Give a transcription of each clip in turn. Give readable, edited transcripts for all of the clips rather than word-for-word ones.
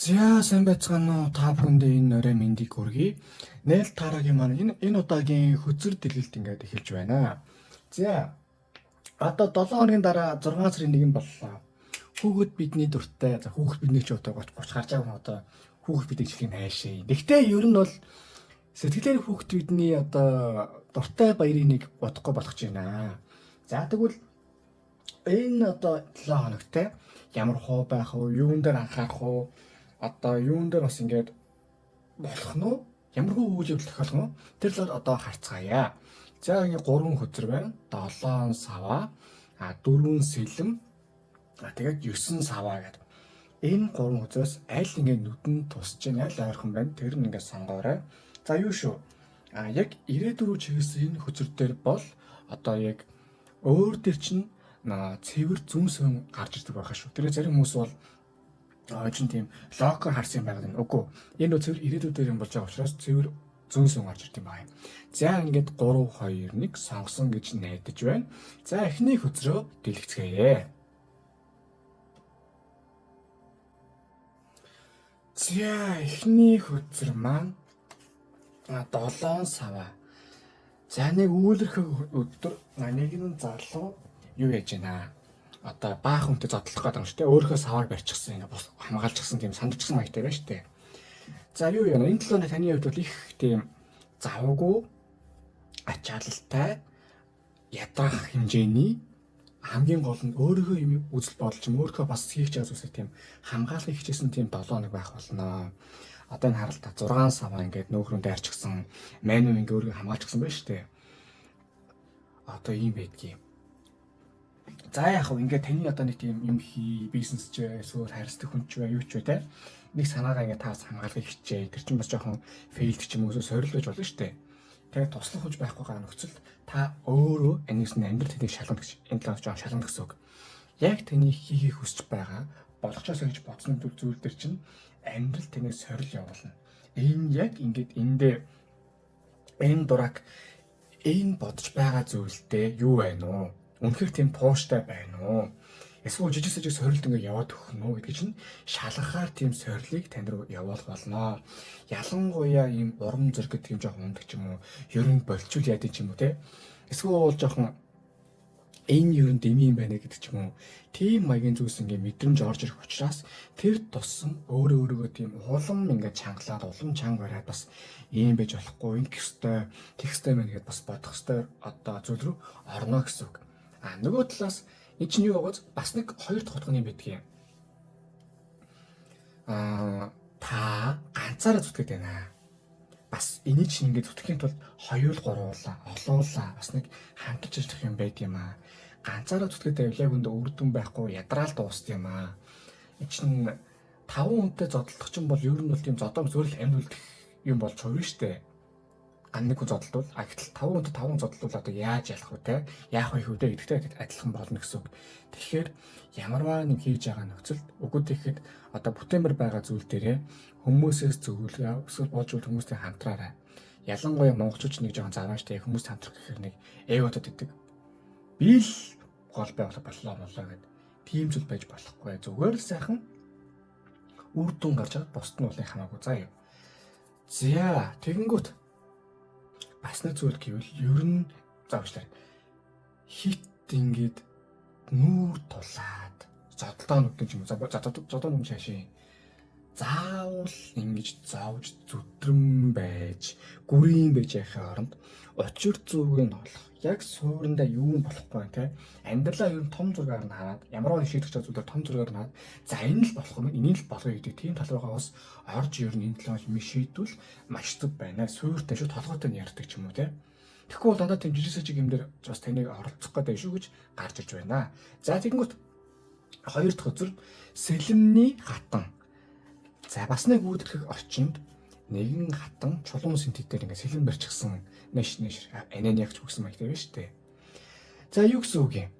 За сайн байцгаана уу та бүхэндээ энэ орой мэндийг хүргэе. Нээл тарагийн маань энэ удаагийн хөзөр дэлгэлт ингээд эхэлж байна. За одоо 7 хоногийн дараа 6 сарын 1 боллоо. Хүүхэд бидний дуртай. За хүүхэд бидний ч одоо 30 гарч байгаа хүн одоо хүүхэд бидний чихийн хайшаа. Гэхдээ ер нь бол сэтгэлээр хүүхэд бидний одоо дуртай баярыг нэг бодохгүй болгож байна. За тэгвэл энэ одоо 7 хоногт ямар хоо байх вэ? Юун дээр анхаарах вэ? Одоо юун дээр бас ингээд болох нь уу? Ямар хөө үйл явдал тохиолох нь уу? Тэр л одоо харцгаая. За ингээд 3 хөзөр байна. 7 саваа, 4 сэлэм, тэгээд 9 саваа гэдэг. Энэ 3 хөзрөөс аль ингээд нүдэнд тусч байна, аль ойрхон байна. Тэр нь ингээд сонгоорой. За юу шүү? Яг 94 чиглэсэн энэ хөзөр дээр бол одоо яг өөр дээр чинь цэвэр зүүн сөн гарч ирдэг байхаа шүү. Тэр зарим хүмүүс бол чинь тийм локер харсан юм байгаа юм. Үгүй. Энэ нөө цэвэр ирээдүйд дээр юм болж байгаа учраас цэвэр зүүн сөн гарч ирд юм байна. За ингээд 3 2 1 сонгосон гэж найдаж байна. За эхний хөзрөө дэлгэцгээе. За эхний хөзөр маань 7 саваа. За нэг үүлэрхэг өдөр нэг нь залуу юу яаж байна? Одоо баах хүнтэй зодлох гэдэг юм шүү дээ. Өөрийнхөө саваар барьчихсан ингээ бос хамгаалчихсан тийм сандчихсан маягтай байна шүү дээ. За юу яана энэ 7 таны хувьд бол их тийм завгүй ачаалалтай ядрах хэмжээний хамгийн гол нь өөрийнхөө юм үзэл бодол ч юм өөрийнхөө бас хийх чаас үсэх тийм хамгаалах хичээсэн тийм 7 хоног байх болно. Одоо энэ харалта 6 саваа ингээд нөхрөнд дайрчихсан мануу ингээ өөрийгөө хамгаалчихсан байна шүү дээ. Одоо ийм байдгийг. За яг хөө ингээд таны одоо нэг тийм юм хий бизнес ч эсвэл харьцдаг хүн ч юу ч вэ те нэг санаагаа ингээд таас хамгаалахыг хичээ. Тэр чинь бас жоохон фейлд ч юм уу сорил байж болно шүү дээ. Тэгээд туслах хүч байхгүй байгаа нөхцөлд та өөрөө анигсны амьдрал тэнийг шалгах гэж энэ талаар жоохон шалгах гэсэн үг. Яг таны хийхийг хүсэж байгаа болгочоос гэж бодсон зүйл дээр чинь амьдрал тэнийг сорил явуулна. Энэ яг ингээд эндээ энэ дурак энэ бодож байгаа зүйлдээ юу байна уу? Үнэхээр тийм тууштай байна уу? Эсвэл жижиг сажиг сорилт ингээ яваад өгөх нь үү гэдэг чинь шалгахаар тийм сорилыг тань руу явуулах болно. Ялангуяа ийм урам зориг гэдэг юм жоохон ундаг ч юм уу, ер нь болчул яа гэдэг ч юм уу те. Эсвэл жоохон энэ ер нь дэмий юм байна гэдэг ч юм уу. Тийм маягийн зүйлс ингээ мэдрэмж орж ирэх учраас тэр тусам өөрөөгөө тийм улам ингээ чангалаад улам чанга бариад бас ийм байж болохгүй ингэх ёстой, тех ёстой мэн гэдээ бас бодох ёстой одоо зүйл рүү орно гэсэн үг. Нөгөө талаас энэ чинь юу байгааз бас нэг хоёр дахь утга юм байдгийг. Та ганцаараа зүтгээд байна. Бас энийг чинь ингээд зүтгэхийн тулд хоёул гуруулаа, олуулаа бас нэг хамтарч ажиллах юм байд юм аа. Ганцаараа зүтгээд байвал яг үндэ үр дүн байхгүй ядраал дууст юм аа. Энэ чинь 5 хүнтэй зодлох чинь бол ер нь бол тийм зодом зөвл амьд үлдэх юм болж хувирна штэ. Нэг хүн зодтолтвол гэтэл 5 хүнтэй 5 хүн зодтолтвол одоо яаж ялах вэ те яах вэ хөвдөө гэдэгтэй адилхан болно гэсэн үг. Тэгэхээр ямарваа нэг хийж байгаа нөхцөлд үгүйд тэгэхэд одоо бүтээмэр байгаа зүйл дээрээ хүмүүсээс зөвлөгөө эсвэл болж үл хүмүүстэй хамтраарай. Ялангуяа монголчууд нэг жоохон завааштай хүмүүс хамтрах гэхээр нэг эвотод идэг. Би л гол байгаль боллоо гэдэг. Тийм зүйл байж болохгүй. Зүгээр л сайхан үр дүн гарч аваад бусд нь уулын хамаагүй заа юу. За тэгэнгүүт бас нэг зүйл гэвэл ер нь заавчлаа хит ингээд нүүр тулаад зодолтой нүд юм зодоо нүм шашин заавал ингэж зовж зүтрэм байж гүрийн байж яхаа оронд учир зүг нь олох яг суурандаа юу болохгүй те амьдралаа ер нь том зургаар нь хараад ямар нэг шийдэх зүйлээр том зургаар нь хараад за энэ л болох юм энийг л болгоё гэдэг тийм тал руугаа бас орж ер нь энэ талаар юм шийдвэл маш зүг байна. Суурьтай шүү толгойтой нь ярьдаг ч юм уу те. Тэгэхгүй бол дандаа тийм жижиг сажиг юм дээр бас таныг оролцох гэдэг шүү гэж гарч ирж байна. За тэгэнгүүт хоёр дахь үзэр сэлэмний хатан. За бас нэг үүдэрхэг орчинд нэгэн хатан чулуун синтетээр ингээ сэлэм барьчихсан нэш анианягч өгсөн маягтай байна шүү дээ. За юу гэсэн үг юм?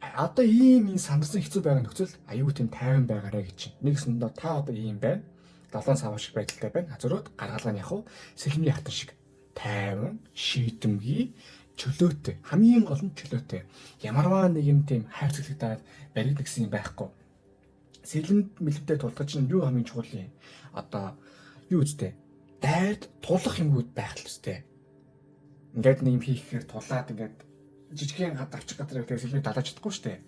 Одоо ийм сандарсан хэцүү байгаа нөхцөл аюу тийм тайван байгаарэ гэж. Нэгсэндээ та одоо ийм байна. 7 сав шиг байдалтай байна. Зөрөөд гаргалгаа нь яг сэлэмний хатан шиг тайван, шийдэмгий, чөлөөтэй. Хамгийн гол нь чөлөөтэй. Ямарваа нэг юм тийм хайр цэглэгдээд бариг нэгсэн юм байхгүй. сэлэнд мэлэмтэй тулдаж чинь юу хамгийн чухал юм? Одоо юу үстэй? Дайрд тулах юмуд байх л үстэй. Ингээд нэг юм хийхээр тулаад ингээд жижигхэн давчих гадраа тэгээд сэлмийг далааж чадахгүй шүү дээ.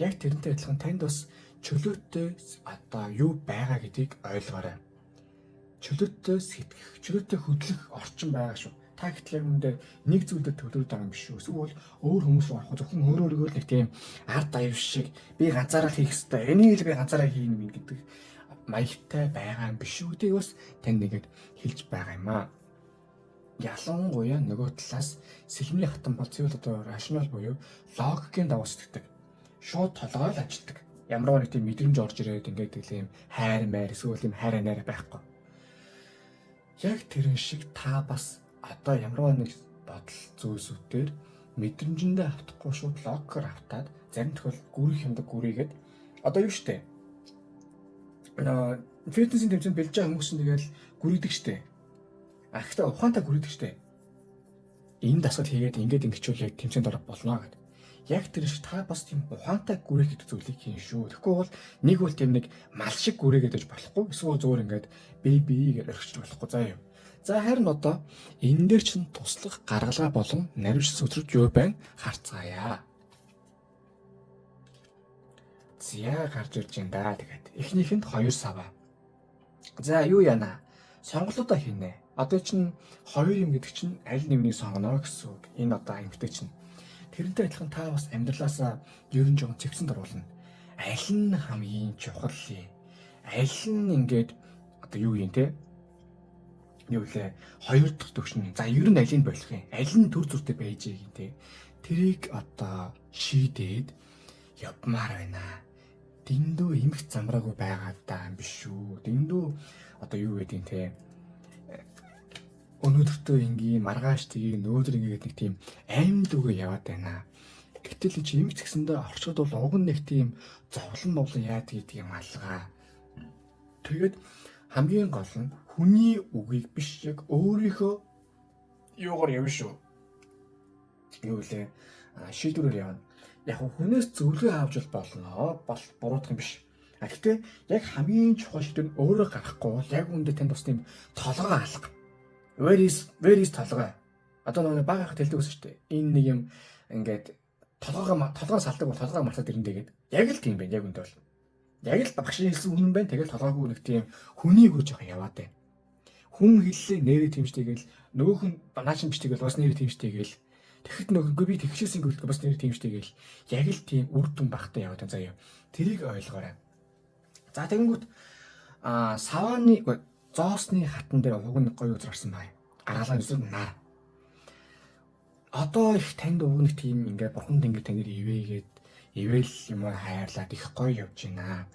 Яг тэрнтэй адилхан танд бас чөлөөтэй одоо юу байгаа гэдгийг ойлгоорой. Чөлөөтэй сэтгэх, чөлөөтэй хөдлөх орчин байгаа шүү. Та гэтэл яг үүндээ нэг зүйлээр төлөвлөж байгаа юм биш үү? Эсвэл өөр хүмүүс рүү орох зөвхөн өөрөөрөө л нэг тийм ард аюу шиг би ганцаараа хийх ёстой. Энийг л би ганцаараа хийнэ мэн гэдэг маягтай байгаа юм биш үү? Гэдгийг бас танд нэгэд хэлж байгаа юм аа. Ялангуяа нөгөө талаас сэлмийн хатан бол зөвхөн одоо рашнал буюу логикийн дагуу сэтгэдэг. Шууд толгой л ажилтдаг. Ямар нэг тийм мэдрэмж орж ирээд ингээд тийм хайр маяр эсвэл тийм хайр найр байхгүй. Яг тэрэн шиг та бас одоо ямар нэг бодол зүйлсүүдээр мэдрэмжэндээ автахгүй шууд логикоор автаад зарим тохиолдолд гүрэх юмдаг гүрийгээд одоо юу штэ фитнесийн тэмцээнд бэлж байгаа хүмүүс чинь тэгэл гүрийдэг штэ. Гэхдээ ухаантай гүрийдэг штэ. Энэ дасгал хийгээд ингээд ингэчүүл яг тэмцээнд орох болно гэдэг. Яг тэр шиг та бас тийм ухаантай гүрэх гэдэг зүйлийг хийн шүү. Тэгэхгүй бол нэг бол тийм нэг мал шиг гүрээгээд байж болохгүй. Эсвэл зөөр ингээд бэби гэж орхиж болохгүй заа юу. За харин одоо энэ дээр чинь туслах гаргалгаа болон наривч сүтрүүд юу байна харцгаая. Зя гарч ирж байна да тэгээд. Эхнийхэнд 2 сава. За юу яана? Сонголтуудаа хийнэ. Одоо чинь 2 юм гэдэг чинь аль нэгнийг сонгоно гэсэн үг. Энэ одоо эмгтэй чинь. Тэрнтэй адилхан та бас амьдралаасаа ерөн жоохон цэвцэнд оруулна. Аль нь хамгийн чухал вэ? Аль нь ингээд одоо юу юм те? Юу лээ? 2 дахь төвшин. За ер нь аль нь болох юм? Аль нь төр зүртэй байж ийм те? Тэрийг одоо шийдээд явмаар байна. Дэндүү эмх замраагүй байгаа даа юм биш үү? Дэндүү одоо юу гэдэг юм те? Өнөөдөртөө ингийн маргааш тгий нөөдөр ингээд нэг тийм аймд үгээ яваад байна. Гэтэл чи эмч гэсэндээ орчод бол уг нь нэг тийм зовлон болон яад гэдэг юм алгаа. Тэгээд хамгийн гол нь хүний үгийг биш яг өөрийнхөө юугаар явна шүү. Юу лээ шийдвэрээр явна. Яг хүнээс зөвлөгөө авч болно. Бол буруудах юм биш. Гэхдээ яг хамгийн чухал шийдвэр нь өөрөө гарахгүй бол яг үүндээ танд бас тийм толгой алга. Where is толгой? Одоо нэг баг хахад хэлдэг байсан шүү дээ. Энэ нэг юм ингээд толгой салдаг бол толгой мартаад ирэндээ гээд. Яг л тийм байна. Яг үндэ бол. Яг л багшийн хэлсэн үнэн байна. Тэгэл толгойгүй нэг тийм хүний хурж явах яваад байна. Хүн хэллээ нэрээ тэмчтэйгээл нөгөөх нь наачин бичтэйгээл бас нэрээ тэмчтэйгээл тэгэхэд нөгөөгүй би тэгшээсийн гүйлдэг бас нэрээ тэмчтэйгээл яг л тийм үр дүн багтаа яваад байна заяа. Тэрийг ойлгоорой. За тэгэнгүүт савааны зоосны хатан дээр уг нь гоё үзэрсэн байна. Гаргалаа зүг нар. Одоо их танд уг нэг тийм ингээд бурхан тэнгэр танаар ивэл юм хайрлаад их гоё явж байна.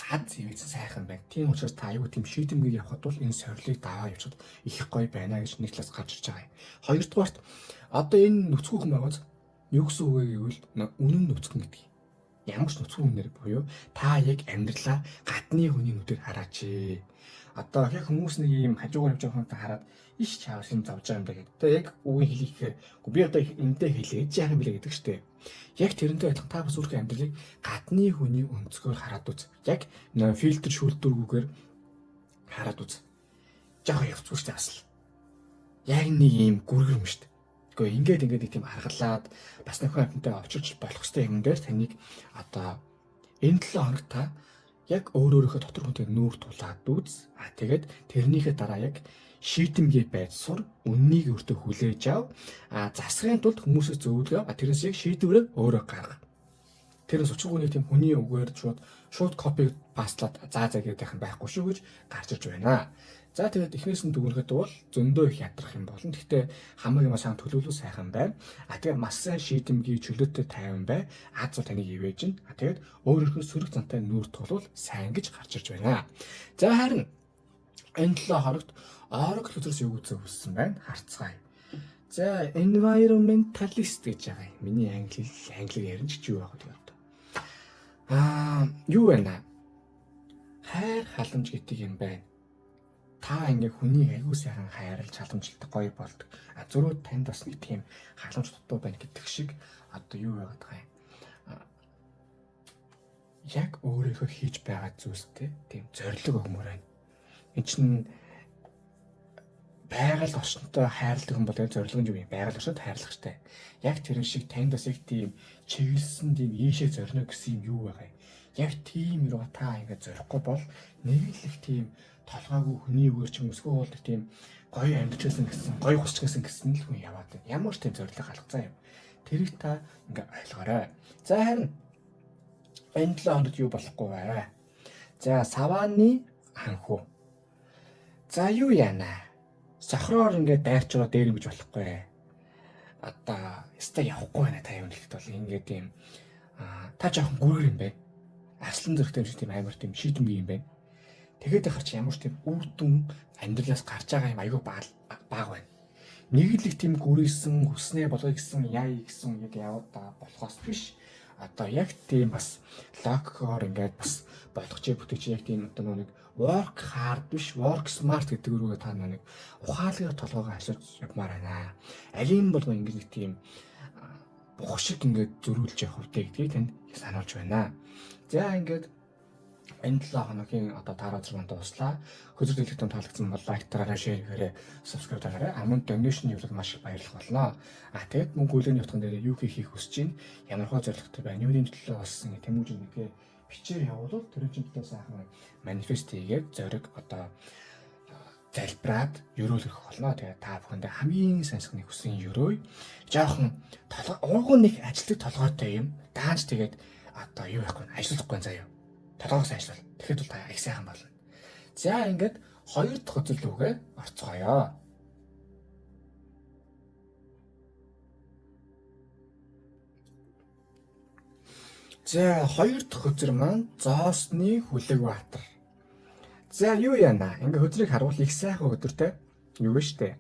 Хад зэвэцэн сайхан байна. Тийм учраас та аюу тийм шийдэмгийг явахад бол энэ сорилыг даваа явчихад их гоё байна гэж нэг талаас гарч ирж байгаа юм. Хоёрдугаарт одоо энэ нүцгүүхэн байгаас юу гэсэн үг вэ гэвэл үнэн нүцгэн гэдэг юм. Ямар ч нүцгэн үнээр буюу та яг амьдралаа гадны хүний нүдээр хараач. Одоо яг хүмүүс нэг юм хажуугаар явж байгаа хүнтэй хараад иш чаавс юм зовж байгаа юм да гэдэг. Тэгээ яг үгийн хэлийхээр би одоо энэтэй хэлээд яах юм блэ гэдэг штеп. Яг тэрнтэй адилхан та бас өөрийнхөө амьдралыг гадны хүний өнцгөөр хараад үз. Яг фильтр шүүлтүргүүгээр хараад үз. Жага явцгүй штеп асал. Яг нэг юм гүргэр юм штеп. Гэхдээ ингээд нэг тийм аргалаад бас нөхөн амьтантай очирч болох хэвээр юм дээр таныг одоо энэ 7 хоног та яг өөрөөрийнхөө дотор хүнтэй нүүр тулаад үз. Тэгээд тэрнийхээ дараа яг шийдэмгээ байж сур, үннийг өөртөө хүлээж ав. Засахын тулд хүмүүсээс зөвлөгөө, тэрнээс яг шийдвэрээ өөрөө гарга. Тэрнээс учиргүйний тийм хүний үгээр шууд копиг пастлаад заа гэдэг юм байхгүй шүү гэж гарч ирж байна. За тэгээд эхнээс нь дүгнэхэд бол зөндөө их ядрах юм болно. Гэхдээ хамаг юм сайн төлөвлөл сайхан байна. Тэгээд маш сайн шийдэмгий чөлөөтэй тайван бай. Аз зул таныг ивэж гин. Тэгээд өөрөөхөө сөрөг зантай нүүр тулвал сайн гэж гарч ирж байна. За харин энэ 7 хоногт Oracle үзэрс юу үзэх хүссэн байна? Харцгаая. За environmentalist гэж байгаа юм. Миний англиар ярин ч юу байх вэ одоо. Юу вэ? Хайр халамж гэдэг юм байна. Та ингээ хүний аягүй сайхан хайрлаж халамжилдаг гоё болдог. Зөрөө танд бас нэг тийм халамж дутуу байна гэдэг шиг одоо юу байгаад байгаа юм. яг өөрийнхөө хийж байгаа зүйлстэй тийм зориг өгмөр байна. Энд чинь байгаль орчинтой хайрладаг хүн бол яг зориг нь юу юм? Байгаль орчинд хайрлах штэ. Яг тэр шиг танд бас яг тийм чиглэсэн тийм ийшээ зорино гэсэн юм юу байгаа юм? Яг тийм руу та ингээд зорихгүй бол нэг л их тийм толгойгүй хүний үгээр ч юм эсвэл тийм гоё амьдчилсан гэсэн, гоё хусчихсан гэсэн л хүн яваад байна. Ямар ч тийм зориг халахцаа юм. Тэрийг та ингээд ойлгоорой. За харин энэ 7 хоногт юу болохгүй вэ? За савааны ханхуу. За юу яана? Сохроор ингээд дайрч байгаа дээр ингэж болохгүй. Одоо яста явахгүй байна та юм хэлэхэд бол ингээд тийм та жоохон гүргэр юм байна. Арслан зөрхтэй юм шиг тийм амар тийм шийдэмгүй юм байна. Тэгээд ахарч ямар ч тийм үр дүн амьдралаас гарч байгаа юм айгүй бага байна. Нэг л их тийм гүрийсэн хүснээ болгоё гэсэн яа гэсэн яг яваад болохоос биш. Одоо яг тийм бас логикоор ингээд бас болгочээ бүтэйч яг тийм одоо нэг work hard биш work smart гэдэг рүүгээ та нэг ухаалгаар толгойгоо ашиглаж явмаар байна. Алин болгоо ингээд нэг тийм бух шиг ингээд зөрүүлж явах үедээ гэдгийг танд сануулж байна. За ингээд энэ 7 хоногийн одоо таараа зэрэг дуслаа. Хөзөр дэлгэцэн таалагдсан бол лайктараараа, шеэргээрээ, subscribe дараарай. Амун donation хийвэл маш их баярлах болно. Тэгээд мөнгө хүлээний утган дээр юу хийх хүсэж байна? Ямар хөө зорилготой байна? Юуны төлөө болсон тэмүүжин нэгэ бичээр явуулвал тэр чинь төлөө сайхан манифест хийгээд зориг одоо залбираад өрөөлөх болно. Тэгээд та бүхэндээ хамгийн сайнсхны хүссэн өрөөй. Жоохон уугуун нэг ажилтг толгойтой юм. Даанч тэгээд одоо юу яахгүй ажиллахгүй заяа. Толгоос ажиллавал. Тэгэхэд бол та их сайхан болно. За ингээд 2 дахь хөзөрлөгөө орцгоё. За 2 дахь хөзөр маань Зоосны Хүлэг Баатар. За юу яана? Ингээ хөзрийг харуул их сайхан өдөртэй. Юу вэ штэ?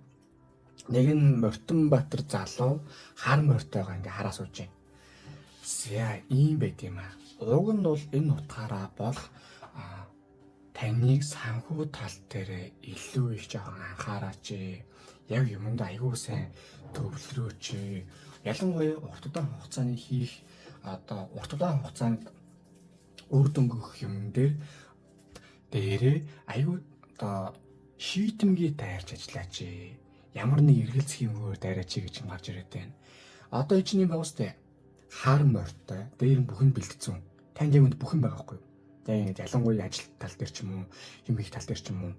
Нэг нь Мортон Баатар залуу хар мортойгоо ингээ хараа сууж байна. За ийм байт юм аа. Уг нь бол энэ утгаараа бол таныг санхүү тал дээр илүү их жоохон анхаараач. Яг юмд айгүй сайн төвлөрөөч. Ялангуяа урт удаан хугацааны хийх одоо урт удаан хугацаанд үр дүн өгөх юм дээрээ айгүй одоо шийдэмгий дайрч ажиллаач. Ямар нэг эргэлзэх юмөөр дайраач гэж гарч ирээд байна. Одоо ичний байгуулстай хар морьтой дээр нь бүхэн бэлтгэсэн. Танд яг үнд бүхэн байгаа байхгүй юу? Тэгээд ялангуяа ажил тал дээр ч юм уу, юм их тал дээр ч юм уу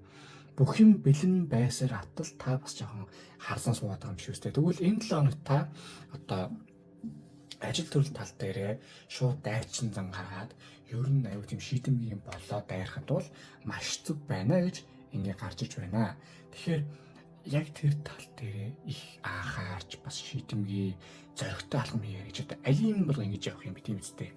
бүх юм бэлэн байсаар атал та бас жоохон харсан суугаад байгаа юм шиг үстэй. Тэгвэл энэ 7 хоногт та одоо ажил төрөл тал дээрээ шууд дайрчин зан гаргаад ер нь аюу тийм шийдэмгийн болоо дайрахад бол маш зүг байна гэж ингээ гарч иж байна. Тэгэхээр яг тэр тал дээрээ их анхаарч бас шийдэмгий зоригтой алхам хийе гэж одоо алим бол ингэж явах юм би тийм үстэй.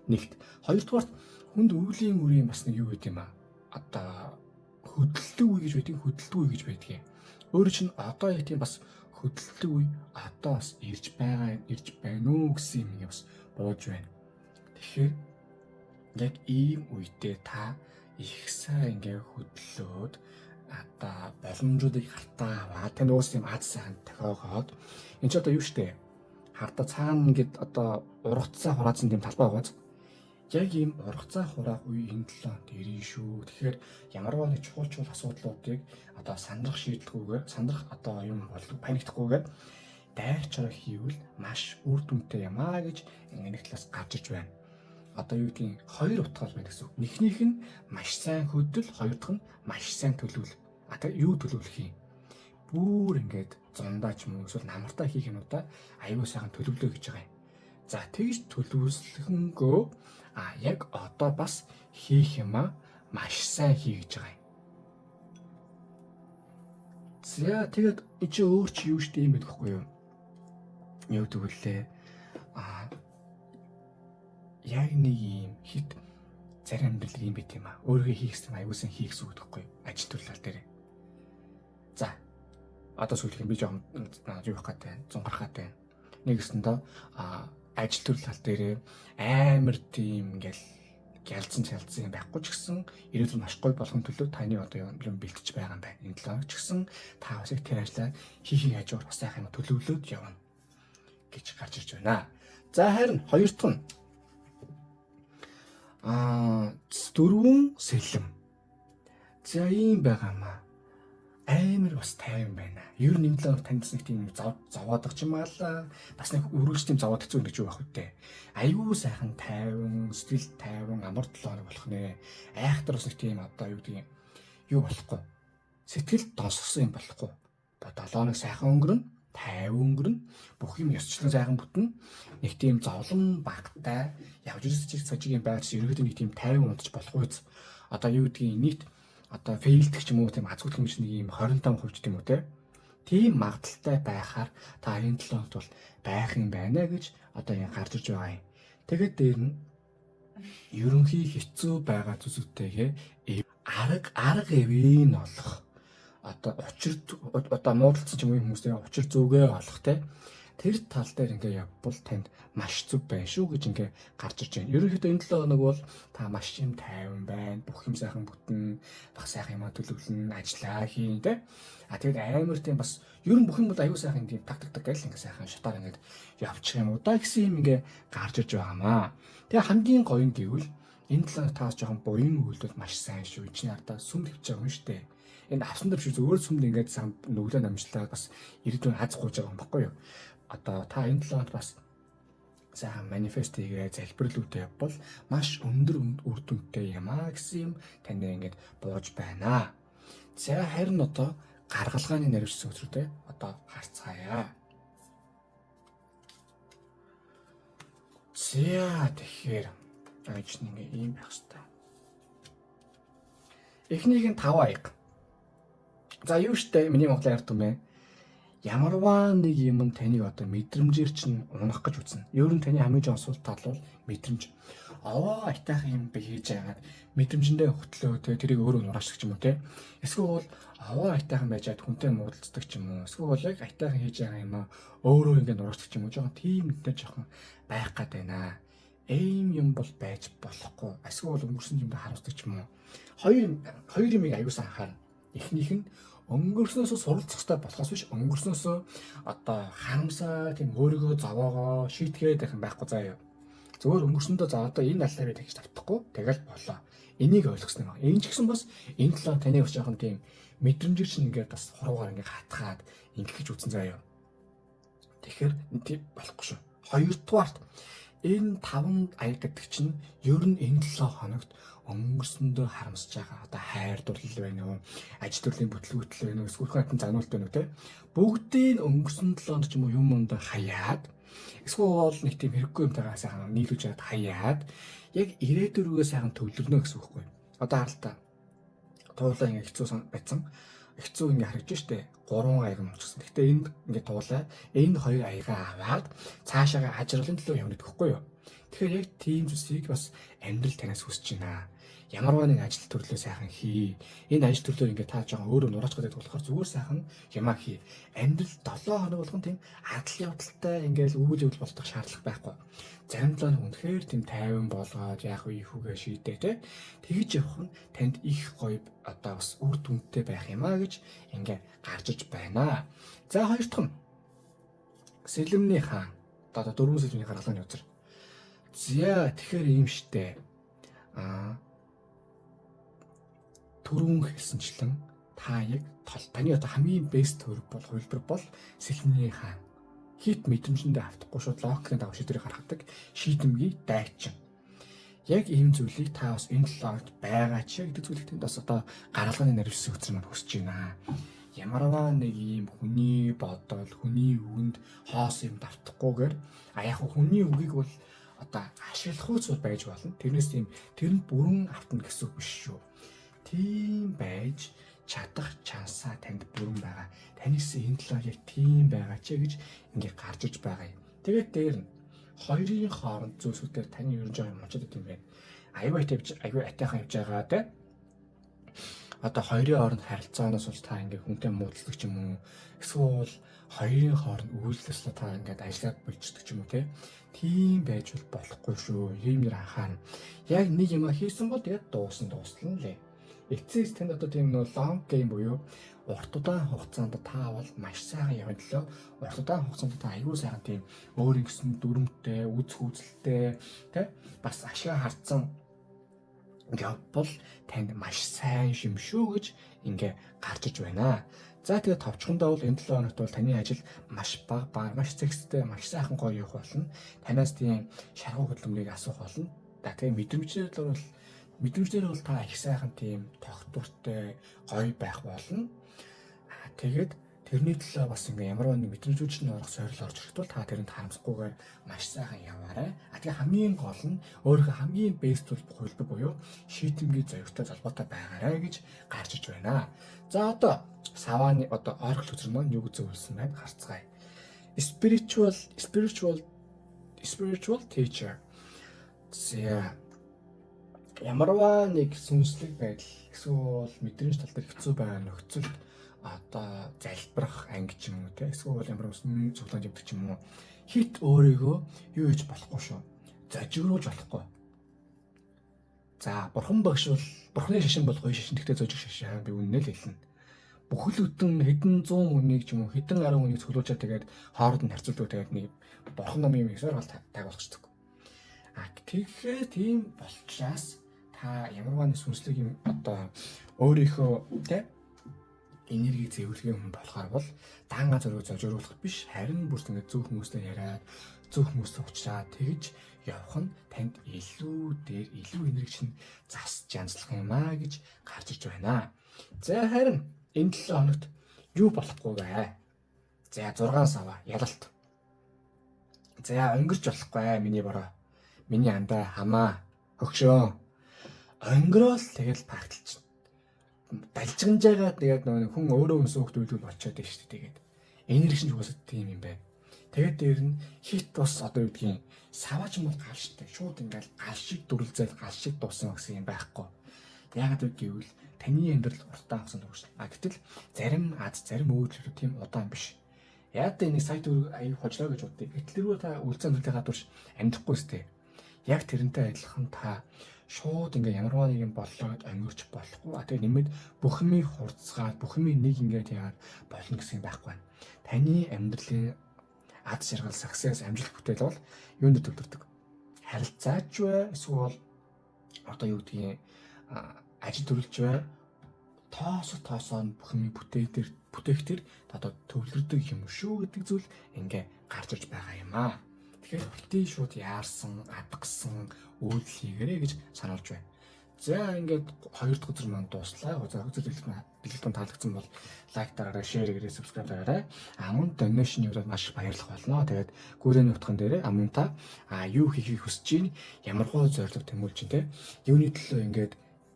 Нэгт хоёрдугаар хүнд өвлийн үрийн бас нэг юу гэдэг юм аа. Одоо хөдөлтөг үе гэж байдаг, хөдөлтөг үе гэж байдаг юм. Өөрөө чинь одоо яг тийм бас хөдөлтөг үе одоо бас ирж байна уу гэсэн юм бас бууж байна. Тэгэхээр яг ийм үедээ та их сайн ингээ хөдлөөд одоо боломжуудыг хартаа аваад тань уус юм аз сайхан тохиогоод энэ ч одоо юу штэ хартаа цаана ингээд одоо ургацсан хураацсан тийм талбай байгааз яг ийм ургацсан хураах үе энэ 7 хоногт ирнэ шүү. Тэгэхээр ямарваа нэг чухал асуудлуудыг одоо сандрах одоо юм бол паниктахгүйгээр дайрчаар хийвэл маш үр дүнтэй юм аа гэж нэг талаас гарч иж байна. Одоо юу гэдгийг хоёр утгаар байна гэсэн үг. Эхнийх нь маш сайн хөдөл, хоёр дахь нь маш сайн төлөвлөл. Одоо юу төлөвлөх юм? Бүр ингээд зундаа ч юм уу эсвэл намартаа хийх юмудаа аюул сайхан төлөвлөө гэж байгаа юм. За тэгж төлөвлөхөнгөө яг одоо бас хийх юмаа маш сайн хий гэж байгаа юм. За тэгээд чи өөр чи юу штэ юм байдаг хгүй юу? Юу тэгвэлээ яг нэг юм хит зарим амьдрал юм байт юм аа. Өөрийгөө хийхсэн аюулсан хийх гэсэн үг байхгүй юу? Ажил төрлөл дээр. За одоо сүүлх юм би жоохон юу их гэдэг байна. Зунгарах гэдэг. Нэгэсэндээ ажил төрөл тал дээр амар тийм ингээл гялцсан юм байхгүй ч гэсэн ирээдүйд маш гоё болгон төлөө таны одоо юм бэлтэж байгаа юм байна. Энэ 7 хоног ч гэсэн та бас их тэр ажлаа хийхийг хажуугаар бас сайхан төлөвлөөд явна гэж гарч ирж байна. За харин хоёр дахь нь Дөрвөн сэлэм. За ийм байгаамаа. Амар бас тайван байна. Ер нь энэ л танд нэг тийм зовоодох юм аа. Бас нэг өргөж тийм зовоодох зүйл гэж юу байх вэ? Айгүй сайхан тайван, сэтгэл тайван амар 7 хоног болох нэ. Айхтар бас нэг тийм одоо юу гэдэг юу болохгүй. Сэтгэл донсгосон юм болохгүй. 7 хоног сайхан өнгөрнө, тайван өнгөрнө. Бүх юм ёсчлон сайхан бүтнэ. Нэг тийм зовлон багтай явж ирсэн цажигийн байрч ерөөдөө нэг тийм тайван унтж болох үз. Одоо юу гэдгийг нийт одоо фейлдэх ч юм уу тийм азгүйдэх юм шиг нэг юм 25% тийм үү те. Тийм магадaltaй байхаар та энэ 7 хоногт бол байх юм байна гэж одоо ингэ гарч ирж байгаа юм. Тэгээд дээр нь ерөнхий хэцүү байгаа зүйлсүүдтэйгээ арга эвийн олох одоо учир одоо муудалцсан ч юм уу хүмүүстэй учир зүгээ олох те. Тэр тал дээр ингээ явбал танд маш зүв байна шүү гэж ингээ гарч ирж байна. Ерөнхийдөө энэ 7 хоног бол та маш юм тайван байна. Бүх юм сайхан бүтэн, баг сайхан юм төлөвлөн, ажиллаа хийн тэ. Тэгээд амар тийм бас ер нь бүх юм бол аюу сайхан тийм так гэл ингээ сайхан шатаар ингээ явчих юм уу да гэсэн юм ингээ гарч ирж байгаамаа. Тэгээ хамгийн гоё юм гэвэл энэ 7 хоног таас жоохон буян үйлдэл маш сайн шүү. Чиний ардаа сүм тавьж байгаа юм шүү дээ. Энэ авсан дээр шүү зөвөр сүмд ингээ сам нүглээ намжлаад бас ирээдүйн хаз гууж байгаа юм баггүй юу? Одоо та энэ 7 хоногт бас сайхан манифест хийгээ залбирлуудаа явбал маш өндөр үр дүнтэй юм аа гэсэн юм танд ингээд бууж байна. За харин одоо гаргалгааны наривчсан өдрүүдээ одоо харцгаая. За тэгэхээр ажиж нэг ийм байх хэрэгтэй. Эхнийх нь 5 аяга. За юу штэ миний монголын ард түмээ. Ямарваа нэг юм таныг одоо мэдрэмжээр чинь унах гэж үзнэ. Ер нь таны хамгийн жоо асуулт тал бол мэдрэмж. Аваа айтайхан юм би хийж байгаад мэдрэмжэндээ хөтлөө тэ тэрийг өөрөө нураачдаг ч юм уу те. Эсвэл аваа айтайхан байжгаад хүнтэй муудалцдаг ч юм уу. Эсвэл яг айтайхан хийж байгаа юм аа өөрөө ингэ нураачдаг ч юм уу. Жохон тийм мэдээ жохон байх гад байна. Эм юм бол байж болохгүй. Эсвэл өнгөрсөн юмд харуулдаг ч юм уу. Хоёр юмыг аюулсан анхаарна. Эхнийх нь өнгөрснөөсөө суралцах хэрэгтэй болохоос биш өнгөрснөөсөө одоо харамсаа тийм өөрийгөө зовоогоо шийтгээд байх юм байхгүй заяа. Зөвөр өнгөрсөндөө за одоо энэ аллаараа тэгж тавтахгүй тэгэл болоо. Энийг ойлгосноо. Энэ ч гэсэн бас энэ талаар таны бас жоохон тийм мэдрэмжээр чинь ингээд бас хуруугаар ингээд хатгаад ингээд гэж үзэн заяа. Тэгэхээр тийм болохгүй шүү. Хоёрдугаарт энэ 5 аяг гэдэг чинь ер нь энэ 7 хоногт өнгөрсөндөө харамсаж байгаа одоо хайр дурлал байна уу, ажил төрлийн бүтлгүүтэл байна уу, эсвэл хатан зануулт байна уу те. Бүгдийг өнгөрсөн 7 хоног ч юм уу юм ондоо хаяад эсвэл нэг тийм хэрэггүй юмтайгаа сайхан нийлүүлж яад хаяад яг ирээдүйн рүүгээ сайхан төвлөрнө гэсэн үг байхгүй. Одоо харалтаа туулаа ингэ хэцүү байсан. Хэцүү ингэ харагдаж штэ 3 аяг мөчсөн. Гэхдээ энд ингэ туулаа энэ 2 аягаа аваад цаашаа ажирлын төлөө явна гэхгүй юу. Тэгэхээр яг тийм зүйлсийг бас амьдрал танаас хүсэж байна. Ямарваа нэг ажил төрлөө сайхан хий. Энэ ажил төрлөө ингээ та жоохон өөрөө нураач гэдэг болохоор зүгээр сайхан ямаа хий. Амьдрал 7 хоног болгон тийм адал явдалтай ингээл үйл явдал болдог шаардлага байхгүй. Зарим талаа үнэхээр тийм тайван болгоод яах вэ хүүгээ шийдээ те. Тэгж явах нь танд их гоё одоо бас үр дүнтэй байх юмаа гэж ингээ гарч иж байна. За хоёр дахь нь сэлэмний хаан. Одоо 4 сэлмийн гаргалгааны өдөр. За тэгэхээр ийм штэ. Түрүүн хэлсэнчлэн та яг таны одоо хамгийн бест төр бол хувилбар бол сэлмний хаан. Хит мэдрэмжэндээ автахгүй шууд логикийн дагуу шийдвэрийг гаргадаг шийдэмгий дайчин. Яг ийм зүйлийг та бас энэ 7 хоногт байгаа ч гэдэг зүйлийг тэнд бас одоо гаргалгааны наривчсан хөтөр маань хүсэж байна. Ямарваа нэг ийм хүний бодол, хүний үгэнд хоос юм давтахгүйгээр яг хүний үгийг бол одоо ашиглах үйл байж болно. Тэрнээс тийм тэрэнд бүрэн автна гэсэн үг биш шүү. Тийм байж чадах чансаа танд бүрэн байгаа. Танаас энэ талаар яг тийм байгаа ч гэж ингээ гарч иж байгаа юм. Тэгээд дээр нь хоёрын хооронд зүйлсүүдээр таны ерөн жоо юм очоод идэм байх. Аюу атайхан явж байгаа те. Одоо хоёрын хооронд харилцаанаас бол та ингээ хүнтэй муудалдаг ч юм уу. Эсвэл хоёрын хооронд үйлдэлсээ та ингээд ажиллаад болждаг ч юм уу те. Тийм байж болохгүй шүү. Ийм нэр анхаарна. Яг нэг юм хийсэн бол тэгээд дуусна лээ. Эцээс танд одоо тийм нөө long game буюу урт удаан хугацаанд та бол маш сайхан явна лөө. Урт удаан хугацаанд та аюул сайхан тийм өөр ингэсэн дүрмтэй, үз хүүзэлтэй, тэ бас ашиг хардсан явбал танд маш сайн юм шүү гэж ингээ гарч иж байна. За тэгээд товчхондоо бол энэ 7 хоногт бол таны ажил маш бага, маш зэгцтэй, маш сайхан гоё явах болно. Танаас тийм шаргуу хөдөлмөрийг асуух болно. За тэгээд мэдрэмжээр бол та их сайхан тийм тогтвортой гоё байх болно. Тэгээд тэрний төлөө бас ингээ ямар нэг мэдрэмжүүд нь орох сорил орж ирэхэд бол та тэрэнд харамсахгүйгээр маш сайхан яваарай. Тэгээ хамгийн гол нь өөрийнхөө хамгийн бэст бол хувилбар буюу шийтэмгийн зоригтой залбаатай байгаарай гэж гарч иж байна. За одоо савааны ойрхол үзэр маань юу гэж зөвлөсөн байна харцгаая. Spiritual teacher. За ямарваа нэг сүнслэг байдал эсвэл мэдрэмж тал дээр хэцүү байгаа нөхцөлд залбирах анги ч юм уу те эсвэл ямар нэгэн цуглаанд явдаг ч юм уу хит өөрийгөө юу хийж болохгүй шүү. Зожигруулж болохгүй. За бурхан багш бол бурханы шашин бол гоё шашин гэхдээ зожиг шашин би үнэнээ л хэлнэ. Бүхэл бүтэн хэдэн 100 хүнийг ч юм уу хэдэн 10 хүнийг цуглуулчаад тэгээд хооронд нь харьцуулдаг тэгээд нэг бурхан намын юм ихсээр гал таг болгочдөг. Тэгэхээр тийм болчраас та ямарваа нэг сүнслэг юм өөрийнхөө те энерги зэвэрлэгийн хүн болохоор бол даанга зөрөө зожируулах биш харин бүр ингэ зөв хүмүүстэй яриад зөв хүмүүстэй уулзаад тэгж явах нь танд илүү энерги чинь засч янзлах юм аа гэж гарч иж байна. За харин энэ 7 хоногт юу болохгүй вэ? За 6 сава ялалт. За өнгөрч болохгүй миний бороо. Миний андаа хамаа хөгшөө. Өнгөрөөл тэгэл багталч. Далжганж байгаа тэгээд нөгөө хүн өөрөө өсөөхд үйлдэл болчиход байна шүү дээ. Тэгээд энерги чинь уусаад тийм юм байна. Тэгээд дээр нь хит бас юу гэдгийг саваач юм бол гал штэ. Шууд ингээл гал шиг дүрлзэл гал шиг дуусан гэсэн юм байхгүй. Яагаад гэвэл таны амьдрал уртаа авсан дурш. Гэтэл зарим өөдлөр тийм удаан биш. Яг энэ сайт аяг хожлоо гэж бодъё. Гэтэл та үлцэн зүйлээ гадуурш амьдрахгүй сте. Яг тэрнтэй адилхан та шууд ингээ ямарваа нэг юм боллоод өнгөрч болохгүй. Тэгээ нэмээд бүх юмыг хурцгаад бүх юмыг нэг ингээд яагаад болно гэсэн юм байхгүй байна. Таны амьдралын ад жаргал success амжилт бүтээл бол юунд төвлөрдөг? Харилцаач вэ? Эсвэл юу гэдгийг ажил төрүүлж вэ? Тоосоо бүх юмыг бүтээх төр төвлөрдөг юм шүү гэдэг зүйл ингээ гарч ирж байгаа юм аа. Тэгэхээр битгий шууд яарсан, адгсан үйлдэл хийгэрэй гэж сануулж байна. За ингээд 2 дахь өдөр маань дуслаа. За бичлэгтэн таалагдсан бол лайк дараарай, шеэр хийгээрэй, subscribe дараарай. Мөн donation явуулаад маш баярлах болно. Тэгээд гүрээний утган дээрээ мунта юу хийхийг хүсэж чинь, ямархуу зорилго тэмүүлж чинь те. Юуны төлөө ингээд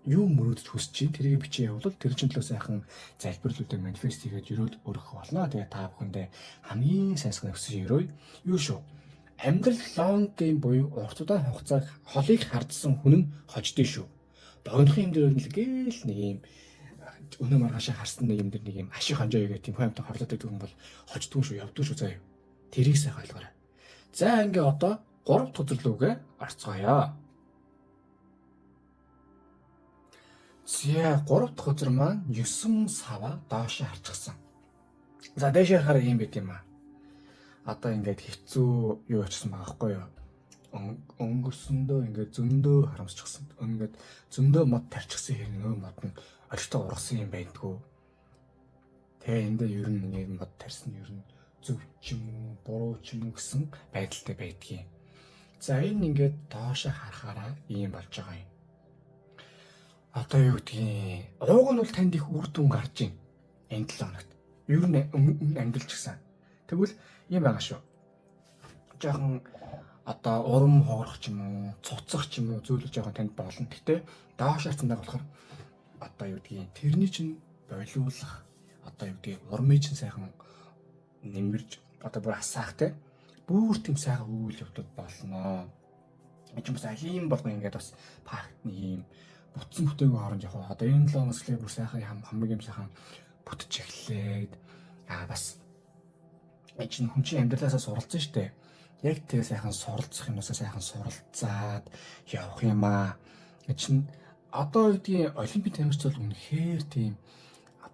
юу мөрөөдөж хүсэж чинь тэрийг бичиж явуул тэр чинь төлөө сайхан залбирлуудыг манифест хийгээд өрөөд өргөх болно. Тэгээд та бүхэндээ хамгийн сайнсгын өсөж өрөөе. Юу шүү? Амьдрал long game буюу урт удаан хугацааг холыг хардсан хүн нь хождсон шүү. Богинохын юм дээр л гээл нэг юм өнөө маргаашаа харсан нэг юм дээр нэг юм ашиг хонжоо игээ тийм хүн амтан хорлоод байдаг хүн бол хождгүй шүү, явдгүй шүү заа юу. Тэрийг сайхан ойлгоорой. За ингээ одоо 3 дахь үзэрлүүгээ орцгоё. За 3 дахь үзэр маань 9 сава доош харчихсан. За дээш харахаар юм байт юм аа. Одоо ингээд хэцүү юу очсон байгаа байхгүй юу? Өнгөрсөндөө ингээд зөндөө харамсчихсан. Ингээд зөндөө мод тарчихсан хэрэг нөө мод нь орхитой ургасан юм байдгүй. Тэгээ эндээ ер нь нэг мод тарьсан ер нь зөв ч юм уу, буруу ч юм уу гэсэн байдалтай байдгийн. За энэ ингээд доошоо харахаараа ийм болж байгаа юм. Одоо юу гэдгийг ууг нь бол танд их үр дүн гарч ийн. Энэ 7 хоногт. Ер нь амьдралч гисэн. Тэгвэл ийм байгаа шүү. Жохон урам хоорох ч юм уу, цуцах ч юм уу зүйлж жоохон танд болно. Гэтэ доош харцсандаа болохоор юу гэдгийг тэрний чинь болиулах юу гэдгийг урмыг чинь сайхан нэмэрж бүр асаах те бүр тийм сайхан үйл явдал болно. Энд бас алим болгоо ингээд бас паркны ийм бүтсэн бүтээгөө хооронд яг энэ 7 хоногс л бүр сайхан хамаг юм сайхан бүтэж эхлээд бас чинь хүн чинь амьдралаасаа суралцсан шүү дээ. Яг тэгээ сайхан суралцах юмнасаа сайхан суралцаад явах юм аа. Чинь одоо үеийн олимпийн тамирч бол үнэхээр тийм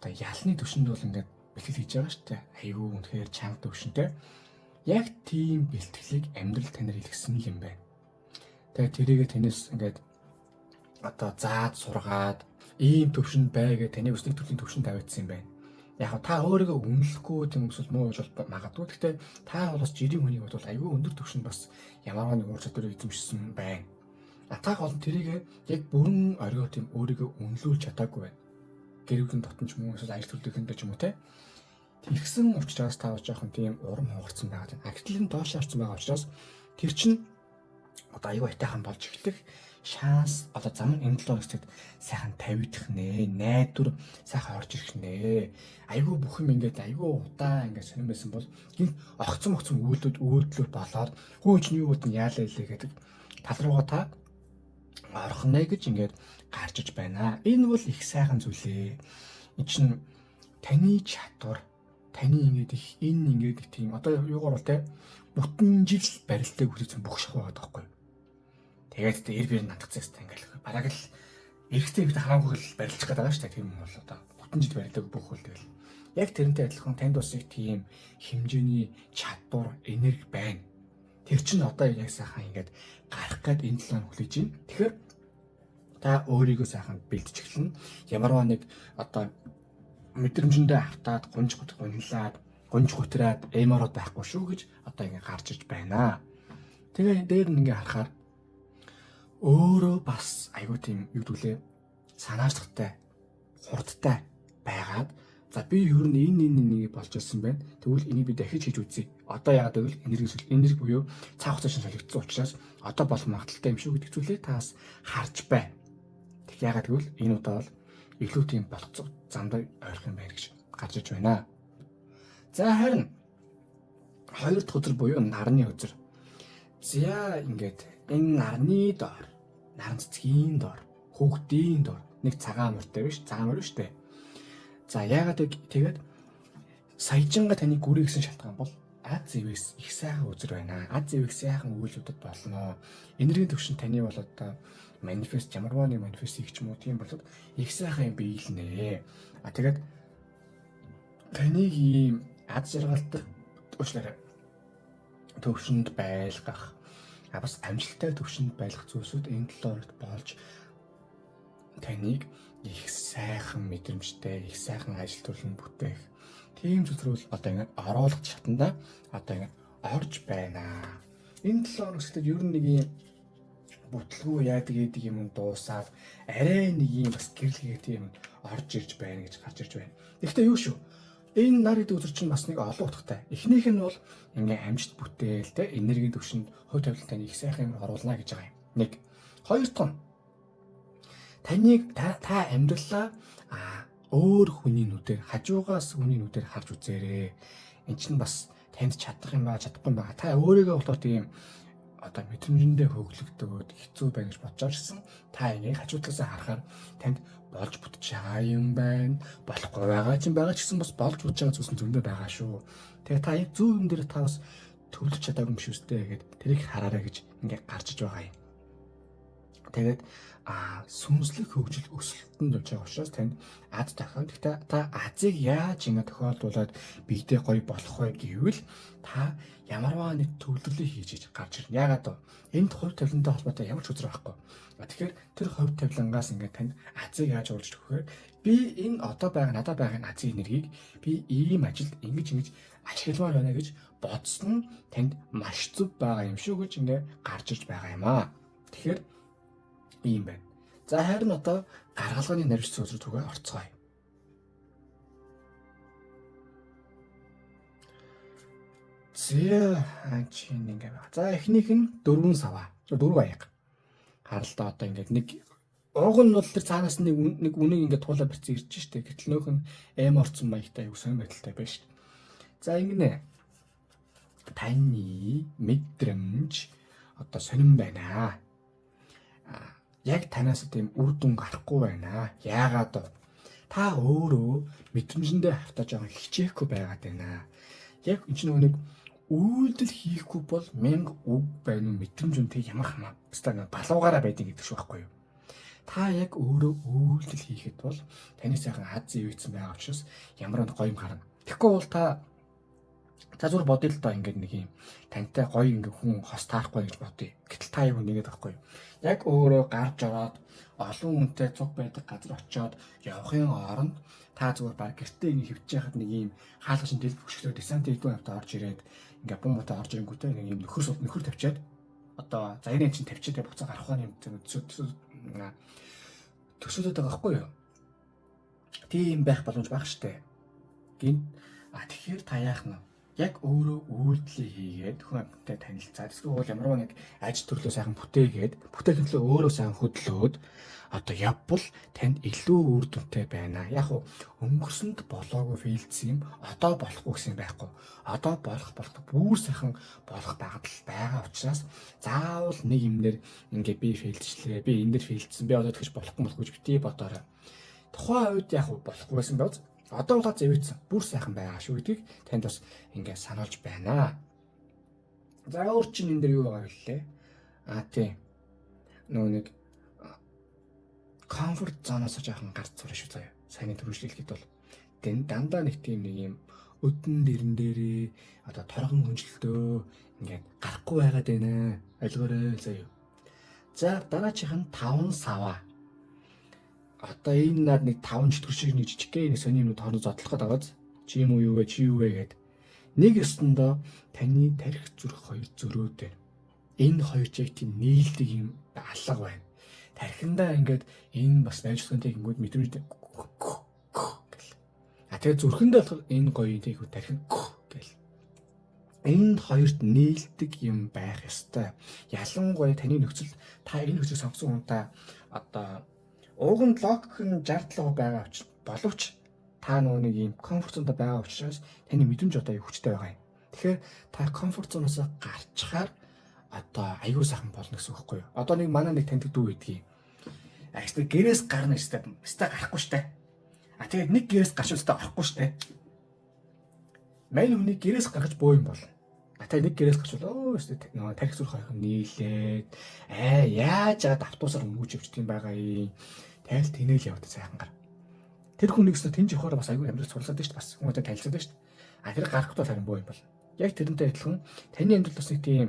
ялны төвшөнд бол ингээд бэлтгэл хийж байгаа шүү дээ. Айгүй үнэхээр чанга төвшөнтэй. Яг тийм бэлтгэлийг амьдрал танаар илгэсэн юм байна. Тэгээ тэрийгээ танаас ингээд одоо зааж сургаад ийм төвшөнд бай гэх таны өсний төрлийн төвшөнд тавиадсан юм байна. Яг та өөрийгөө үнэлэхгүй тийм эсвэл муу болж магадгүй. Гэхдээ та бол бас жирийн хүнийг бол аюу өндөр төвшөнд бас ямар нэг ур чадварыг эзэмшсэн байна. Та гол тэрийг яг бүрэн оргио тийм өөрийгөө үнэлүүлж чадаагүй байна. Гэрүүлийн дотнч мөн эсвэл ажил төлөвлөсөндөө ч юм уу те. Тэгсэн учраас та жоохон тийм урам хугарсан байгаа юм. Активлын доош харсан байгаа учраас тэр чинь одоо аюу айтайхан болж эхлэх шанс одоо зам нь энэ 7 хоногт сайхан тавигдах нэ, найдвар сайхан орж ирэх нэ. Аюу бүх юм ингээд аюу удаан ингээд сонирн байсан бол гинт огцом үйлдэлүүд болоод хөөч нь юу бод нь яалаа илээ гэдэг тал руугаа та орох нэ гэж ингээд гарч иж байна. Энэ бол их сайхан зүйлээ. Энэ чинь таны чадвар, таны ингээд их энэ ингээд тийм одоо юугаар бол те бүтэн жил барилтыг хүлээсэн бүх шахуу байдаг байхгүй. Тэгээд эр бэр надгацсан юм ингээл бараг л эргэтэй бид хараагүй л барилчих гээд байгаа шүү дээ. Тийм бол одоо бүтэн жил барилдаг бүх хөл тэгэл. Яг тэрнтэй адилхан танд бас их тийм хэмжээний чадвар, энерги байна. Тэр чинь одоо яг сайхан ингээд гарах гээд энэ 7 хүлээж байна. Тэгэхээр та өөрийгөө сайхан бэлдэж эхэлнэ. Ямарваа нэг одоо мэдрэмжэндээ автаад гунж гутраад эмороод байхгүй шүү гэж одоо ингээд гарч иж байна. Тэгээ дээр нь ингээд харахаар өөрөө бас айгуу тийм юу гэдүүлээ санаачлагтай, хурдтай байгаад за би ер нь энэ болж ирсэн байна. Тэгвэл энийг би дахиж хийж үзье. Одоо яагаад гэвэл энерги буюу цаг хугацаанд солигдсон учраас одоо болох магадaltaй юм шүү гэдэг зүйлээ таас харж бай. Тэг яагаад гэвэл энэ удаа бол илүү тийм болцоо замдаа ойрох юм байна гэж гарч иж байна. За харин хоёр дахь өдөр буюу нарны өдөр. За ингээд энэ нарны доор, наран цэцгийн доор, хүүхдийн доор нэг цагаан мөртэй биш, цагаан мөр шүү дээ. За яагаад тэгээд саяжинга таны гүрээ гэсэн шалтгаан бол аз зэвээс их сайхан үзэр байна. Az зэвээс сайхан үйлдэлд болно. Энергийн төвшин таны бол одоо манифест ямарваа нэг манифест хийх ч юм уу тийм болоод их сайхан юм биелнэ. Тэгээд таныг ийм аз жаргалтай төвшөнд байлгах бас амжилттай төвшөнд байлгах зүйлсүүд энэ 7 хоногт болж таныг их сайхан мэдрэмжтэй, их сайхан ажил төрлийн бүтээх тийм зүйлс одоо ингээд оруулах шатанда одоо ингээд орж байна. Энэ 7 хоногт ер нь нэг юм бүтлгүү яадаг юм дуусаад арай нэг юм бас гэрлэгээ тийм орж ирж байна гэж гарч ирж байна. Гэхдээ юу шүү? Энэ нар гэдэг үзэр чинь бас нэг олон утгатай. Эхнийх нь бол ингээ амжилт бүтээл те энергийн төвшөнд хувь тавилантай их сайхан юм оруулна гэж байгаа юм. Нэг. Хоёр дахь нь таныг та амьдралаа өөр хүний нүдээр хажуугаас хүний нүдээр харж үзээрэй. Энд чинь бас танд чадах юм ба чадахгүй юм ба. Та өөрийгөө болохоор тийм одоо мэдрэмжэндээ хөглөгдөөд хэцүү байна гэж бодож ирсэн. Та ингээ хажуудлаас харахаар танд болж бүтэж байгаа юм байна. Болохгүй байгаа ч юм байгаа ч гэсэн бас болж бүтэж байгаа зүйлс зөндөө байгаа шүү. Тэгээ та яг зөв юм дээр та бас төвлөж чадаагүй юм шүү дээ гэгээд тэрийг хараарай гэж ингээ гарч иж байгаа юм. Тэгээд сүнслэг хөгжил өсөлтөнд болж байгаа учраас танд аз тахын. Гэхдээ та азыг яаж ингэ тохиолдуулаад биедээ гоё болох вэ гэвэл та ямарваа нэг төвлөрлөө хийж гарч ирнэ. Яагаад вэ? Энд хувь тавилантай холбоотой ямар ч үзэр байхгүй. Тэгэхээр тэр хувь тавилангаас ингээд танд азыг яаж оруулж өгөх вэ? Би энэ одоо надад байгаа азийн энергийг би ийм ажилд ингэж ашигламаар байна гэж бодсон нь танд маш зөв байгаа юм шүү гэж ингээд гарч ирж байгаа юм аа. Тэгэхээр ийм байна. За харин одоо гаргалгааны нарийн үзэр түгээ орцгоё. Зэ чинь ингээ байна. За эхнийх нь 4 саваа. 4 аяга. Харалтаа одоо ингээд нэг ууг нь бол тэр цаанаас нэг үнийг ингээд туулаа барьсан ирж штэ. Гэтэл нөөх нь эм орцсон маягтай юу сонир байдалтай байна штэ. За ингэнэ. Таны мэдрэмж одоо сонирн байна. Яг танаас тийм үр дүн гарахгүй байна. Яагаад вэ? Та өөрөө мэдрэмжэндээ хавтаж байгаа хичээхгүй байгаад байна. Яг энэ чинь нэг үйлдэл хийхгүй бол 1000 үг байна уу мэдрэмж үнтэй ямар хамаа бастаа балуугаараа байдгийг гэдэг шүү байхгүй юу? Та яг өөрөө үйлдэл хийхэд бол таны сайхан аз зэвэгдсэн байгаа учраас ямар нэг гоё юм гарна. Тэгэхгүй бол та зүгээр бодъё л доо ингээд нэг юм тантай гоё ингээд хүн хос таарахгүй гэж бодъё. Гэтэл та юу нэгээд байхгүй юу? Яг өөрөө гарч ороод олон хүнтэй цуг байдаг газар очиод явахын оронд та зүгээр баг гэртээ ингэ хөвж яхад нэг ийм хаалгашин дэлб хөшгөлөө десант идвэн авто орж ирээд ингээ бомботой орж ирэнгүүтээ нэг ийм нөхөр тавьчаад одоо заярын чинь тавьчаад буцаа гарах ухааны юм төсөөлөд байгаа байхгүй юу? Тийм байх боломж баг штэ. Тэгэхээр та яах нь? Яг өөрөө үйлдэл хийгээд хүн амьтантай танилцаад эсвэл ямар нэг аж төрлөө сайхан бүтээгдэхүүнлөө өөрөө сайхан хөдлөөд одоо явбал танд илүү үр дүнтэй байна. Яг өнгөрсөнд болоогүй фейлдсэн юм одоо болохгүй гэсэн байхгүй. Одоо болох бүр сайхан болох дагадал байгаа учраас заавал нэг юмнэр ингээ би фейлдчлээ. Би энэ дэр фейлдсэн. Би одоо тэгж болохгүй битгий бодоорой. Тухайн үед яг болохгүй байсан байвал одоо угаа зэвээдсэн бүр сайхан байгаа шүү гэдгийг танд бас ингээд сануулж байна. За өөр чинь энэ дэр юу байгаа вэ? Тийм. Нэг комфорт зоноос жоохон гарч сурах шүү заяа. Сайн төрүүлжлэхэд бол дандаа нэг тийм нэг юм өдөн дэрэн дээрээ одоо торгон хөнжөлтөө ингээд гарахгүй байгаад байна. Ойлгоорой заяа. За дараачих нь 5 сава. Одоо энэ над нэг 5 чөтгөр шиг нэг жижигхэн нэг сони юмуд хооронд зодлоход байгааз чи юм уу юу вэ чи юу вэ гэд нэг ёстондоо таны тарих зүрх хоёр зөрөөд байна. Энэ хоёр ч яг тийм нийлдэг юм алга байна. Тархиндаа ингээд энэ бас найжсантай ингэүүд мэдрэмж гэл. Тэгээ зүрхэндээ болохоор энэ гоё тийгүү тархин гэл. Энд хоёрт нийлдэг юм байх ёстой. Ялангуяа таны нөхцөл та энэ нөхцөлийг сонгосон хүн та одоо ууган логик нь 67% байгаа боловч та нэг юм комфорт зонд байгаа учраас таны мэдрэмж одоо хүчтэй байгаа юм. Тэгэхээр та комфорт зоноос гарчхаар одоо аюул сайхан болно гэсэн үг байхгүй юу? Одоо нэг манай нэг таньдаг дүү гэдгийг. Ажил гэрээс гарна гэжтэй гарахгүй штэ. Тэгээд нэг гэрээс гарчултаа орохгүй штэ. Мань хүний гэрээс гаргаж боо юм болно. Тэгээд нэг гэрээс гарчвал нөгөө тарих зүрх хоёрын нийлээд яаж яагаад автобусаар өнгөж явчих юм байгаа юм. Тайл тэнэл яваад сайхан гар. Тэр хүн нэгснэ тэнж явахаар бас аюул амьдрал сурлаад шүү дээ бас хүмүүстэй танилцаад шүү дээ. Тэр гарахгүй бол харин боо юм бол. Яг тэрнтэй адилхан таны амьдрал бас нэг тийм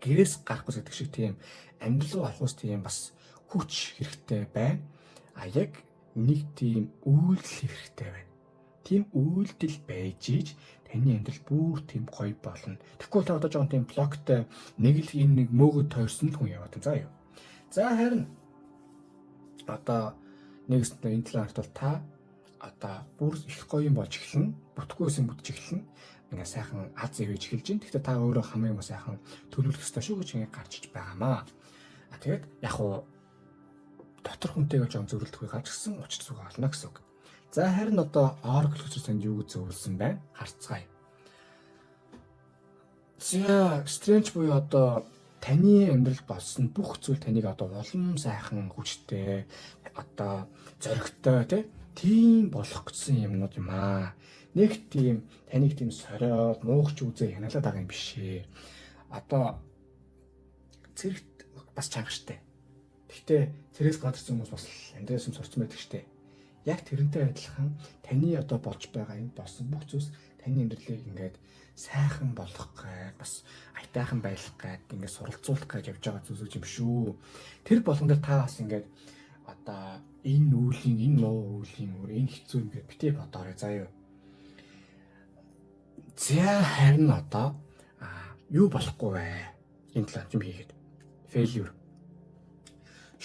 гэрээс гарахгүй гэдэг шиг тийм амьдрал руу орох ус тийм бас хүч хэрэгтэй байна. Яг нэг тийм үйлдэл хэрэгтэй байна. Тийм үйлдэл байж иж таны амьдрал бүр тийм гоё болно. Тэгэхгүй та одоо жоохон тийм блоктой нэг л энэ нэг мөөгөд тойрсон хүн яваад байна. За юу. За харин одоо нэгс энэ талаарт бол та одоо бүр их гоё юм болж эхэлнэ. Бүтггүйс юм бүтж эхэлнэ. Ингээ сайхан аз ивэж эхэлж байна. Гэхдээ та өөрөө хамгийн сайхан төлөвлөх ёстой шүү гэж ингээ гарч иж байгаамаа. Тэгээд яг дотор хүнтэйгээ жоон зөрөлдөхгүй гарч гисэн учир зүг олно гэсэн үг. За харин одоо Oracle хүчээр танд юу гэж зөвлөсөн байна? Харцгаая. За Strange буюу одоо таны амьдрал болсон бүх зүйл таныг одоо улам сайхан хүчтэй одоо зоригтой тийм болох гэсэн юмнууд юм аа. Нэг тийм таныг тийм сориод муухч үзээ яналаад байгаа юм биш ээ. Одоо зэрэгт бас чангаштай. Гэхдээ цэрээс гадарсан хүмүүс бас амьдралаас юм сурцсан байдаг штэ. Яг тэрнтэй адилхан таны одоо болж байгаа энэ болсон бүх зүйлс таны амьдралыг ингээд сайхан болгох гээд бас айтайхан байлгах гээд ингээд суралцуулах гээд явж байгаа зүйлс юм шүү. Тэр болгон дээр та бас ингээд одоо энэ үеийн энэ муу үеийн энэ хэцүү юм гээд битээ бодоорой заа юу. За харин одоо юу болохгүй вэ? Энэ талаар юм хийгээд failure.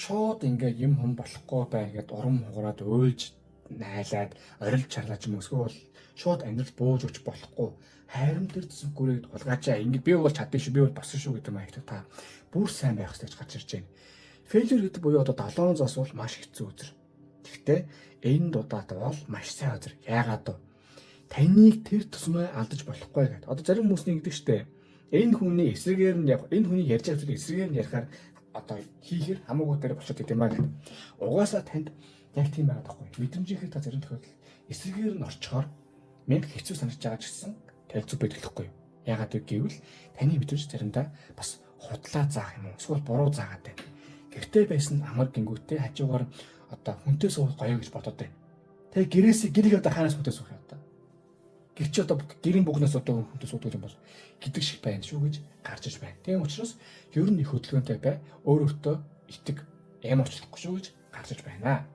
Шууд ингээд юм хүм болохгүй бай гэд урам хугараад уйлж найлаад орилж чарлаж юм эсвэл шууд амьдрал бууж өгч болохгүй. Хайрам дээр зүгүүрээд хулгаачаа ингээд би бол чадсан шүү би бол босон шүү гэдэг маягт та бүр сайн байх хэрэгтэй гэж гарч ирж байна. Failure гэдэг буюу одоо 7 зоос бол маш хэцүү үзэр. Гэхдээ энэ дудаад бол маш сайн үзэр. Яагаад вэ? Таныг тэр тусмаа алдаж болохгүй гэдэг. Одоо зарим хүмүүс нэгдэг штэ. Энэ хүний эсрэгээр нь яг энэ хүний ярьж байгаа зүйлийг эсрэгээр нь ярихаар одоо хийхэр хамаагүй дээр болчиход идэм баа гэдэг. Угаасаа танд яг тийм байгаад байхгүй. Мэдрэмжийнхээ та зарим тохиолдолд эсрэгээр нь орчхоор мэд хэцүү санаж байгаа ч гэсэн танилцуулж байдаг юм. Яагаад гэвэл таны мэдрэмж заримдаа бас худлаа заах юм уу? Эсвэл буруу заагаад байна. Гэртээ байсан амар гингүүтээ хажуугаар одоо хүнтэй суух гоё гэж бодоод байна. Тэгээ гэрийг одоо хаанаас хүнтэй суух юм одоо? Гэр чи одоо гэрийн бүгнээс одоо хүнтэй суудаг юм бол гэдэг шиг байна шүү гэж гарч иж байна. Тийм учраас ер нь их хөдөлгөөнтэй бай. Өөртөө итэг. Ямар очлохгүй шүү гэж гарч иж байна.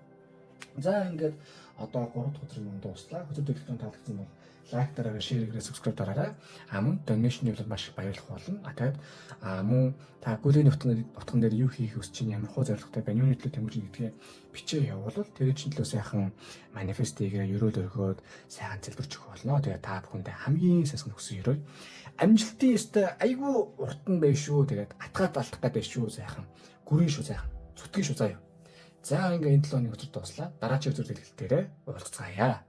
За ингээд одоо 3 дахь өдрийн мөн дууслаа. Өдөр төлөвлөлтөнд таалагдсан бол лайк дараарай, шеэр, subscribe дараарай. Мөн donation-ийг бол маш их баярлах болно. Тэгээд мөн та гүлийн утган дээр юу хийх хүсэж чинь ямар хөө зорилготой байна, юуны төлөө тэмүүлж гэдгээ бичээ явуулвал тэр чинь төлөө сайхан манифест хийгээ, ерөөл өргөөд сайхан залбирч өгөх болно. Тэгээд та бүхэндээ хамгийн сайхан хүсэж өрөөе. Амжилтын ёстой айгүй урт нь байв шүү. Тэгээд атгаад алдах гэдэг шүү сайхан. Гүрэн шүү сайхан. Зүтгэн шүү заяа. За ингээ энэ 7 өдрийн өдөр дуслаа. Дараагийн өдөр дэлгэлтээрээ уулзцаая.